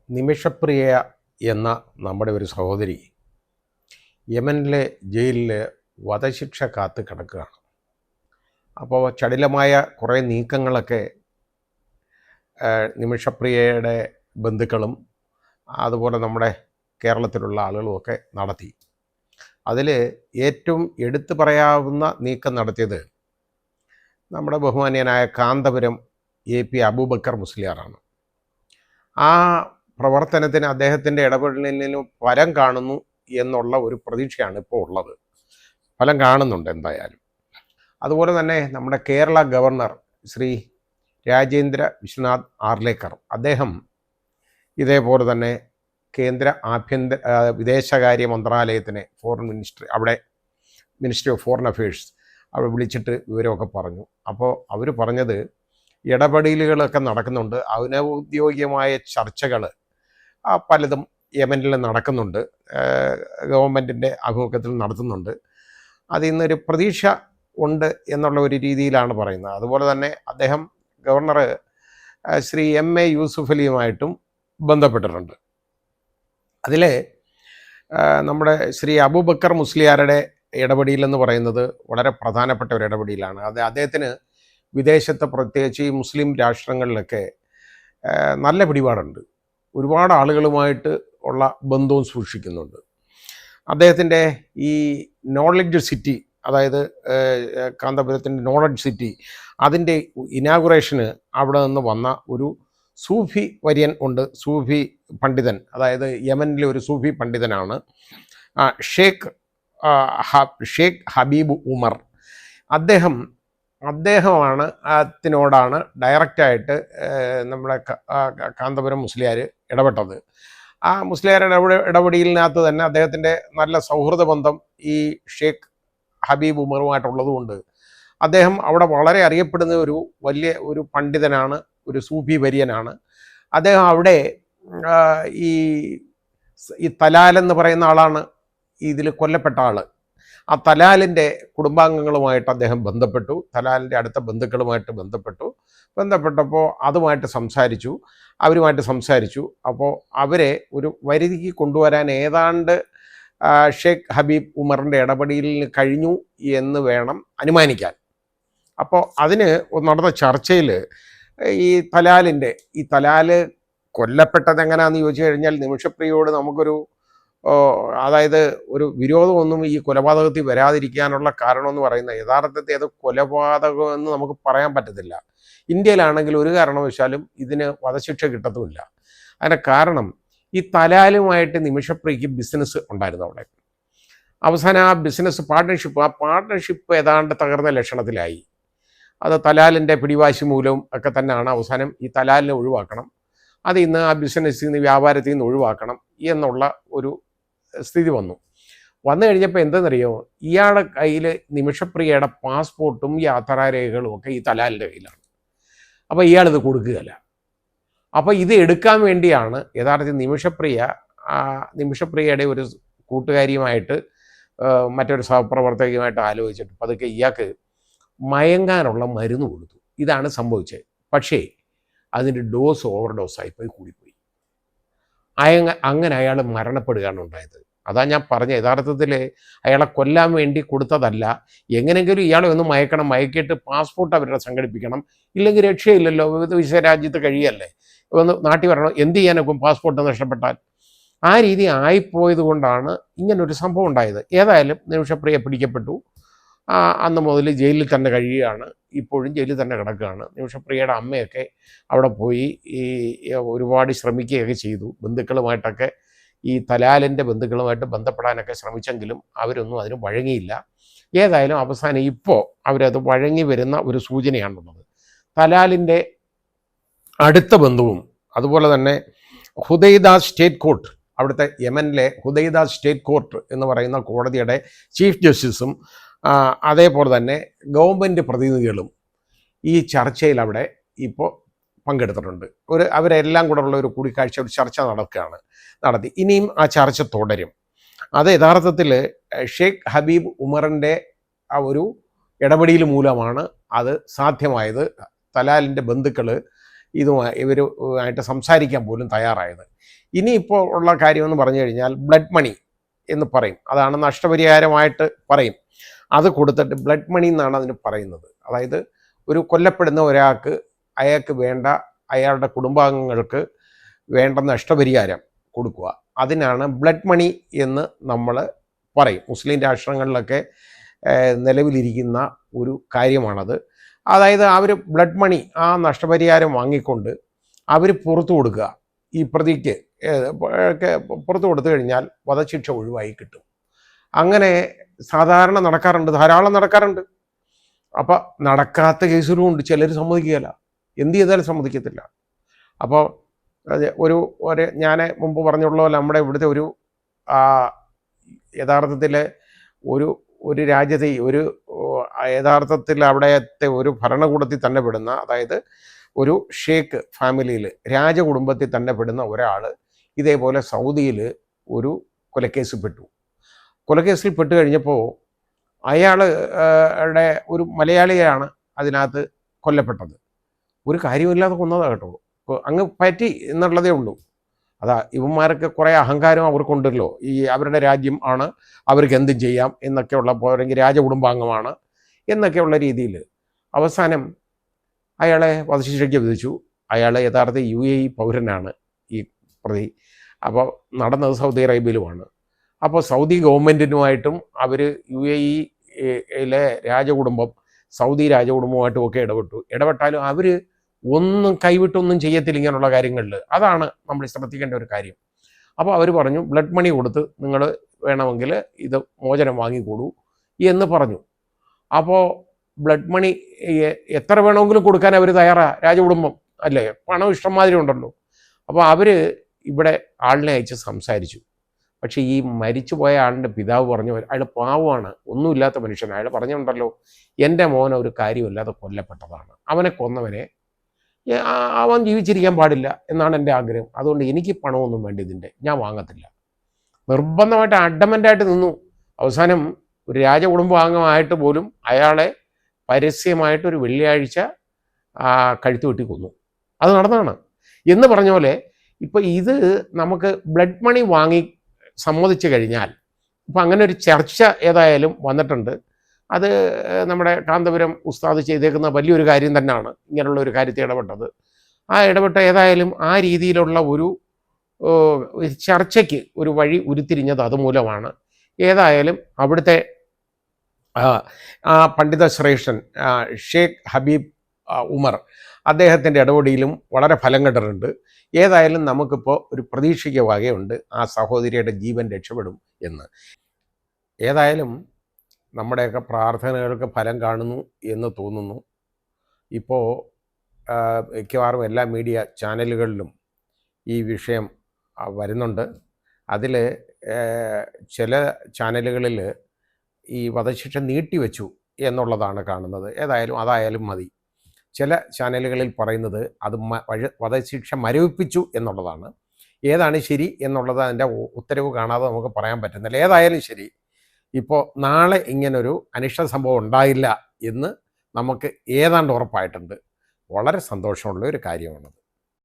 നിമിഷപ്രിയ എന്ന നമ്മുടെ ഒരു സഹോദരി യമനിലെ ജയിലിൽ വധശിക്ഷ കാത്ത് കിടക്കുകയാണ്. അപ്പോൾ ചടിലമായ കുറേ നീക്കങ്ങളൊക്കെ നിമിഷപ്രിയയുടെ ബന്ധുക്കളും അതുപോലെ നമ്മുടെ കേരളത്തിലുള്ള ആളുകളുമൊക്കെ നടത്തി. അതിൽ ഏറ്റവും എടുത്തു പറയാവുന്ന നീക്കം നടത്തിയത് നമ്മുടെ ബഹുമാന്യനായ കാന്തപുരം AP അബൂബക്കർ മുസ്ലിയാറാണ്. ആ പ്രവർത്തനത്തിന് അദ്ദേഹത്തിൻ്റെ ഇടപെടലിന് ഫലം കാണുന്നു എന്നുള്ള ഒരു പ്രതീക്ഷയാണ് ഇപ്പോൾ ഉള്ളത്. ഫലം കാണുന്നുണ്ട് എന്തായാലും. അതുപോലെ തന്നെ നമ്മുടെ കേരള ഗവർണർ ശ്രീ രാജേന്ദ്ര വിശ്വനാഥ് ആർലേക്കർ, അദ്ദേഹം ഇതേപോലെ തന്നെ കേന്ദ്ര വിദേശകാര്യ മന്ത്രാലയത്തിനെ ഫോറിൻ മിനിസ്ട്രി, അവിടെ മിനിസ്ട്രി ഓഫ് ഫോറിൻ അഫയേഴ്സ് അവിടെ വിളിച്ചിട്ട് വിവരമൊക്കെ പറഞ്ഞു. അപ്പോൾ അവർ പറഞ്ഞത് ഇടപെടലുകളൊക്കെ നടക്കുന്നുണ്ട്, അനൗദ്യോഗികമായ ചർച്ചകൾ പലതും യമനിൽ നടക്കുന്നുണ്ട്, ഗവൺമെൻറ്റിൻ്റെ ആഭിമുഖ്യത്തിൽ നടത്തുന്നുണ്ട്. അതിൽ നിന്നൊരു പ്രതീക്ഷ ഉണ്ട് എന്നുള്ള ഒരു രീതിയിലാണ് പറയുന്നത്. അതുപോലെ തന്നെ അദ്ദേഹം ഗവർണർ ശ്രീ MA യൂസുഫ് അലിയുമായിട്ടും ബന്ധപ്പെട്ടിട്ടുണ്ട്. അതിൽ നമ്മുടെ ശ്രീ അബൂബക്കർ മുസ്ലിയാരുടെ ഇടപെടലെന്ന് പറയുന്നത് വളരെ പ്രധാനപ്പെട്ട ഒരു ഇടപെടലാണ്. അദ്ദേഹത്തിന് വിദേശത്ത്, പ്രത്യേകിച്ച് ഈ മുസ്ലിം രാഷ്ട്രങ്ങളിലൊക്കെ നല്ല പിടിപാടുണ്ട്. ഒരുപാട് ആളുകളുമായിട്ട് ഉള്ള ബന്ധവും സൂക്ഷിക്കുന്നുണ്ട്. അദ്ദേഹത്തിൻ്റെ ഈ നോളജ് സിറ്റി, അതായത് കാന്തപുരത്തിൻ്റെ നോളജ് സിറ്റി, അതിൻ്റെ ഇനാഗുറേഷന് അവിടെ നിന്ന് വന്ന ഒരു സൂഫി വര്യൻ ഉണ്ട്, സൂഫി പണ്ഡിതൻ, അതായത് യമനിലെ ഒരു സൂഫി പണ്ഡിതനാണ് ഷേഖ് ഹബീബ് ഉമർ. അദ്ദേഹമാണ് അതിനോടാണ് ഡയറക്റ്റായിട്ട് നമ്മുടെ കാന്തപുരം മുസ്ലിയാർ ഇടപെട്ടത്. ആ മുസ്ലിയാരുടെ ഇടപെടലിനകത്ത് തന്നെ അദ്ദേഹത്തിൻ്റെ നല്ല സൗഹൃദ ബന്ധം ഈ ഷേഖ് ഹബീബ് ഉമറുമായിട്ടുള്ളതുകൊണ്ട് അദ്ദേഹം അവിടെ വളരെ അറിയപ്പെടുന്ന ഒരു വലിയ ഒരു പണ്ഡിതനാണ്, ഒരു സൂഫി വര്യനാണ്. അദ്ദേഹം അവിടെ ഈ തലാൽ എന്ന് പറയുന്ന ആളാണ് ഇതിൽ കൊല്ലപ്പെട്ട ആൾ. ആ തലാലിൻ്റെ കുടുംബാംഗങ്ങളുമായിട്ട് അദ്ദേഹം ബന്ധപ്പെട്ടു, തലാലിൻ്റെ അടുത്ത ബന്ധുക്കളുമായിട്ട് ബന്ധപ്പെട്ടപ്പോൾ അവരുമായിട്ട് സംസാരിച്ചു. അപ്പോൾ അവരെ ഒരു വരുതിക്ക് കൊണ്ടുവരാൻ ഏതാണ്ട് ഷേഖ് ഹബീബ് ഉമറിൻ്റെ ഇടപെടലിന് കഴിഞ്ഞു എന്ന് വേണം അനുമാനിക്കാൻ. അപ്പോൾ അതിന് നടന്ന ചർച്ചയിൽ ഈ തലാല് കൊല്ലപ്പെട്ടത് എങ്ങനെയാണെന്ന് ചോദിച്ചു കഴിഞ്ഞാൽ, നിമിഷപ്രിയയോട് നമുക്കൊരു അതായത് ഒരു വിരോധമൊന്നും ഈ കൊലപാതകത്തിൽ വരാതിരിക്കാനുള്ള കാരണം എന്ന് പറയുന്നത്, യഥാർത്ഥത്തിൽ അത് കൊലപാതകം എന്ന് നമുക്ക് പറയാൻ പറ്റത്തില്ല. ഇന്ത്യയിലാണെങ്കിൽ ഒരു കാരണവശാലും ഇതിന് വധശിക്ഷ കിട്ടത്തുമില്ല. അതിൻ്റെ കാരണം ഈ തലാലുമായിട്ട് നിമിഷപ്രിയയ്ക്ക് ബിസിനസ് ഉണ്ടായിരുന്നു അവിടെ. അവസാനം ആ ബിസിനസ് പാർട്ട്ണർഷിപ്പ് ഏതാണ്ട് തകർന്ന ലക്ഷണത്തിലായി. അത് തലാലിൻ്റെ പിടിവാശി മൂലവും ഒക്കെ തന്നെയാണ്. അവസാനം ഈ തലാലിനെ ഒഴിവാക്കണം, അത് ഇന്ന് ആ ബിസിനസ്സിൽ നിന്ന്, വ്യാപാരത്തിൽ നിന്ന് ഒഴിവാക്കണം എന്നുള്ള ഒരു സ്ഥിതി വന്നു കഴിഞ്ഞപ്പോൾ എന്തെന്നറിയോ, ഇയാളുടെ കയ്യിൽ നിമിഷപ്രിയയുടെ പാസ്പോർട്ടും യാത്രാരേഖകളും ഒക്കെ ഈ തലാലിൻ്റെ കയ്യിലാണ്. അപ്പോൾ ഇയാളിത് കൊടുക്കുകയല്ല. അപ്പോൾ ഇത് എടുക്കാൻ വേണ്ടിയാണ് യഥാർത്ഥത്തിൽ നിമിഷപ്രിയയുടെ ഒരു കൂട്ടുകാരിയുമായിട്ട്, മറ്റൊരു സഹപ്രവർത്തകയുമായിട്ട് ആലോചിച്ചിട്ട് പതുക്കെ ഇയാൾക്ക് മയങ്ങാനുള്ള മരുന്ന് കൊടുത്തു. ഇതാണ് സംഭവിച്ചത്. പക്ഷേ അതിൻ്റെ ഓവർഡോസായിപ്പോയി കൂടിപ്പോയി. അങ്ങനെ അയാൾ മരണപ്പെടുകയാണ് ഉണ്ടായത്. അതാ ഞാൻ പറഞ്ഞ, യഥാർത്ഥത്തിൽ അയാളെ കൊല്ലാൻ വേണ്ടി കൊടുത്തതല്ല. എങ്ങനെയെങ്കിലും ഇയാളെ ഒന്ന് മയക്കിയിട്ട് പാസ്പോർട്ട് അവരുടെ സംഘടിപ്പിക്കണം, ഇല്ലെങ്കിൽ രക്ഷയില്ലല്ലോ, വിദേശ രാജ്യത്ത് കഴിയല്ലേ, ഒന്ന് നാട്ടിൽ വരണം, എന്ത് ചെയ്യാനൊക്കെ പാസ്പോർട്ട് നഷ്ടപ്പെട്ടാൽ. ആ രീതി ആയിപ്പോയത് കൊണ്ടാണ് ഇങ്ങനൊരു സംഭവം ഉണ്ടായത്. ഏതായാലും നിമിഷപ്രിയ പിടിക്കപ്പെട്ടു. അന്ന് മുതൽ ജയിലിൽ തന്നെ കഴിയുകയാണ്, ഇപ്പോഴും ജയിലിൽ തന്നെ കിടക്കുകയാണ്. നിമിഷപ്രിയയുടെ അമ്മയൊക്കെ അവിടെ പോയി ഒരുപാട് ശ്രമിക്കുകയൊക്കെ ചെയ്തു. ബന്ധുക്കളുമായിട്ടൊക്കെ, ഈ തലാലിൻ്റെ ബന്ധുക്കളുമായിട്ട് ബന്ധപ്പെടാനൊക്കെ ശ്രമിച്ചെങ്കിലും അവരൊന്നും അതിന് വഴങ്ങിയില്ല. ഏതായാലും അവസാനം ഇപ്പോൾ അവരത് വഴങ്ങി വരുന്ന ഒരു സൂചനയാണുള്ളത്. തലാലിൻ്റെ അടുത്ത ബന്ധുവും അതുപോലെ തന്നെ ഹുദൈദ സ്റ്റേറ്റ് കോർട്ട്, അവിടുത്തെ യമനിലെ ഹുദൈദ സ്റ്റേറ്റ് കോർട്ട് എന്ന് പറയുന്ന കോടതിയുടെ ചീഫ് ജസ്റ്റിസും അതേപോലെ തന്നെ ഗവൺമെൻറ് പ്രതിനിധികളും ഈ ചർച്ചയിൽ അവിടെ ഇപ്പോൾ പങ്കെടുത്തിട്ടുണ്ട്. അവരെല്ലാം കൂടെ ഉള്ള ഒരു കൂടിക്കാഴ്ച, ഒരു ചർച്ച നടത്തി. ഇനിയും ആ ചർച്ച തുടരും. അത് യഥാർത്ഥത്തിൽ ഷേഖ് ഹബീബ് ഉമറിൻ്റെ ആ ഒരു ഇടപെടൽ മൂലമാണ് അത് സാധ്യമായത്. തലാലിൻ്റെ ബന്ധുക്കൾ ഇവരുമായിട്ട് സംസാരിക്കാൻ പോലും തയ്യാറായത്. ഇനിയിപ്പോൾ ഉള്ള കാര്യമെന്ന് പറഞ്ഞു കഴിഞ്ഞാൽ ബ്ലഡ് മണി എന്ന് പറയും. അതാണ് നഷ്ടപരിഹാരമായിട്ട് പറയും. അത് കൊടുത്തിട്ട് ബ്ലഡ് മണി എന്നാണ് അതിന് പറയുന്നത്. അതായത് ഒരു കൊല്ലപ്പെടുന്ന ഒരാൾക്ക് അയാൾക്ക് വേണ്ട, അയാളുടെ കുടുംബാംഗങ്ങൾക്ക് വേണ്ട നഷ്ടപരിഹാരം കൊടുക്കുക. അതിനാണ് ബ്ലഡ് മണി എന്ന് നമ്മൾ പറയും. മുസ്ലിം രാഷ്ട്രങ്ങളിലൊക്കെ നിലവിലിരിക്കുന്ന ഒരു കാര്യമാണത്. അതായത് അവർ ബ്ലഡ് മണി, ആ നഷ്ടപരിഹാരം വാങ്ങിക്കൊണ്ട് അവർ പുറത്തു കൊടുക്കുക. ഈ പ്രതിക്ക് പുറത്തു കൊടുത്തു കഴിഞ്ഞാൽ വധശിക്ഷ ഒഴിവായി കിട്ടും. അങ്ങനെ സാധാരണ നടക്കാറുണ്ട്, ധാരാളം നടക്കാറുണ്ട്. അപ്പോൾ നടക്കാത്ത കേസുകളും ഉണ്ട്. ചിലർ സമ്മതിക്കുകയില്ല, എന്ത് ചെയ്താലും സമ്മതിക്കത്തില്ല. അപ്പോൾ ഒരു ഞാൻ മുമ്പ് പറഞ്ഞുള്ള പോലെ നമ്മുടെ ഇവിടുത്തെ ഒരു യഥാർത്ഥത്തിൽ ഒരു രാജ്യത്തെ യഥാർത്ഥത്തിൽ അവിടത്തെ ഒരു ഭരണകൂടത്തിൽ തന്നെ പെടുന്ന, അതായത് ഒരു ഷേക്ക് ഫാമിലിയിൽ, രാജകുടുംബത്തിൽ തന്നെ പെടുന്ന ഒരാൾ ഇതേപോലെ സൗദിയിൽ ഒരു കൊലക്കേസിൽ പെട്ടു. കൊലക്കേസിൽ പെട്ട് കഴിഞ്ഞപ്പോൾ അയാളുടെ ഒരു മലയാളിയാണ് അതിനകത്ത് കൊല്ലപ്പെട്ടത്. ഒരു കാര്യമില്ലാതെ കൊന്നതാണ് കേട്ടോ. അങ്ങ് പറ്റി എന്നുള്ളതേ ഉള്ളൂ. അതാ ഇവന്മാർക്ക് കുറേ അഹങ്കാരം അവർക്കുണ്ടല്ലോ. ഈ അവരുടെ രാജ്യം ആണ്, അവർക്ക് എന്തും ചെയ്യാം എന്നൊക്കെയുള്ള, പോരെങ്കിൽ രാജകുടുംബാംഗമാണ് എന്നൊക്കെയുള്ള രീതിയിൽ അവസാനം അയാളെ വധശിക്ഷയ്ക്ക് വിധിച്ചു. അയാൾ യഥാർത്ഥ UAE പൗരനാണ് ഈ പ്രതി. അപ്പോൾ നടന്നത് സൗദി അറേബ്യയിലുമാണ്. അപ്പോൾ സൗദി ഗവൺമെൻറ്റിനുമായിട്ടും അവർ UAE-യിലെ രാജകുടുംബം സൗദി രാജകുടുംബവുമായിട്ടും ഒക്കെ ഇടപെട്ടാലും അവർ ഒന്നും കൈവിട്ടൊന്നും ചെയ്യത്തില്ല ഇങ്ങനെയുള്ള കാര്യങ്ങളിൽ. അതാണ് നമ്മൾ ശ്രദ്ധിക്കേണ്ട ഒരു കാര്യം. അപ്പോൾ അവർ പറഞ്ഞു ബ്ലഡ് മണി കൊടുത്ത് നിങ്ങൾ വേണമെങ്കിൽ ഇത് മോചനം വാങ്ങിക്കൊള്ളൂ എന്ന് പറഞ്ഞു. അപ്പോൾ ബ്ലഡ് മണി എത്ര വേണമെങ്കിലും കൊടുക്കാൻ അവർ തയ്യാറാണ്, രാജകുടുംബം അല്ലേ, പണം ഇഷ്ടംമാതിരി ഉണ്ടല്ലോ. അപ്പോൾ അവർ ഇവിടെ ആളിനെ അയച്ച് സംസാരിച്ചു. പക്ഷേ ഈ മരിച്ചുപോയ ആളിൻ്റെ പിതാവ് പറഞ്ഞു, അയാൾ പാവമാണ്, ഒന്നുമില്ലാത്ത മനുഷ്യൻ. അയാൾ പറഞ്ഞിട്ടുണ്ടല്ലോ, എൻ്റെ മോൻ ഒരു കാര്യമില്ലാതെ കൊല്ലപ്പെട്ടതാണ്, അവനെ കൊന്നവനെ അവൻ ജീവിച്ചിരിക്കാൻ പാടില്ല എന്നാണ് എൻ്റെ ആഗ്രഹം. അതുകൊണ്ട് എനിക്ക് പണമൊന്നും വേണ്ട ഇതിൻ്റെ, ഞാൻ വാങ്ങത്തില്ല. നിർബന്ധമായിട്ട് അഡമൻ്റായിട്ട് നിന്നു. അവസാനം ഒരു രാജകുടുംബാംഗമായിട്ട് പോലും അയാളെ പരസ്യമായിട്ടൊരു വെള്ളിയാഴ്ച കഴുത്ത് വെട്ടി കൊന്നു. അത് നടന്നതാണ് എന്ന് പറഞ്ഞ പോലെ. ഇപ്പം ഇത് നമുക്ക് ബ്ലഡ് മണി വാങ്ങി സമ്മതിച്ചു കഴിഞ്ഞാൽ, ഇപ്പം അങ്ങനെ ഒരു ചർച്ച ഏതായാലും വന്നിട്ടുണ്ട്. അത് നമ്മുടെ കാന്തപുരം ഉസ്താദ് ചെയ്തേക്കുന്ന വലിയൊരു കാര്യം തന്നെയാണ്, ഇങ്ങനെയുള്ള ഒരു കാര്യത്തിൽ ഇടപെട്ടത്. ആ ഇടപെട്ട ഏതായാലും ആ രീതിയിലുള്ള ഒരു ചർച്ചയ്ക്ക് ഒരു വഴി ഉരുത്തിരിഞ്ഞത് അതുമൂലമാണ്. ഏതായാലും അവിടുത്തെ പണ്ഡിത ശ്രേഷ്ഠൻ ഷേഖ് ഹബീബ് ഉമർ, അദ്ദേഹത്തിൻ്റെ ഇടപെടലും വളരെ ഫലം കണ്ടിട്ടുണ്ട്. ഏതായാലും നമുക്കിപ്പോൾ ഒരു പ്രതീക്ഷയ്ക്ക് വകയുണ്ട്, ആ സഹോദരിയുടെ ജീവൻ രക്ഷപ്പെടും എന്ന്. ഏതായാലും നമ്മുടെയൊക്കെ പ്രാർത്ഥനകൾക്ക് ഫലം കാണുന്നു എന്ന് തോന്നുന്നു. ഇപ്പോൾ മിക്കവാറും എല്ലാ മീഡിയ ചാനലുകളിലും ഈ വിഷയം വരുന്നുണ്ട്. അതിൽ ചില ചാനലുകളിൽ ഈ വധശിക്ഷ നീട്ടിവെച്ചു എന്നുള്ളതാണ് കാണുന്നത്. അതായാലും മതി. ചില ചാനലുകളിൽ പറയുന്നത് അത് വധശിക്ഷ മരവിപ്പിച്ചു എന്നുള്ളതാണ്. ഏതാണ് ശരി എന്നുള്ളത് അതിൻ്റെ ഉത്തരവ് കാണാതെ നമുക്ക് പറയാൻ പറ്റുന്നില്ല. ഏതായാലും ശരി, ഇപ്പോൾ നാളെ ഇങ്ങനൊരു അനിഷ്ട സംഭവം ഉണ്ടായില്ല എന്ന് നമുക്ക് ഏതാണ്ട് ഉറപ്പായിട്ടുണ്ട്. വളരെ സന്തോഷമുള്ള ഒരു കാര്യമാണത്.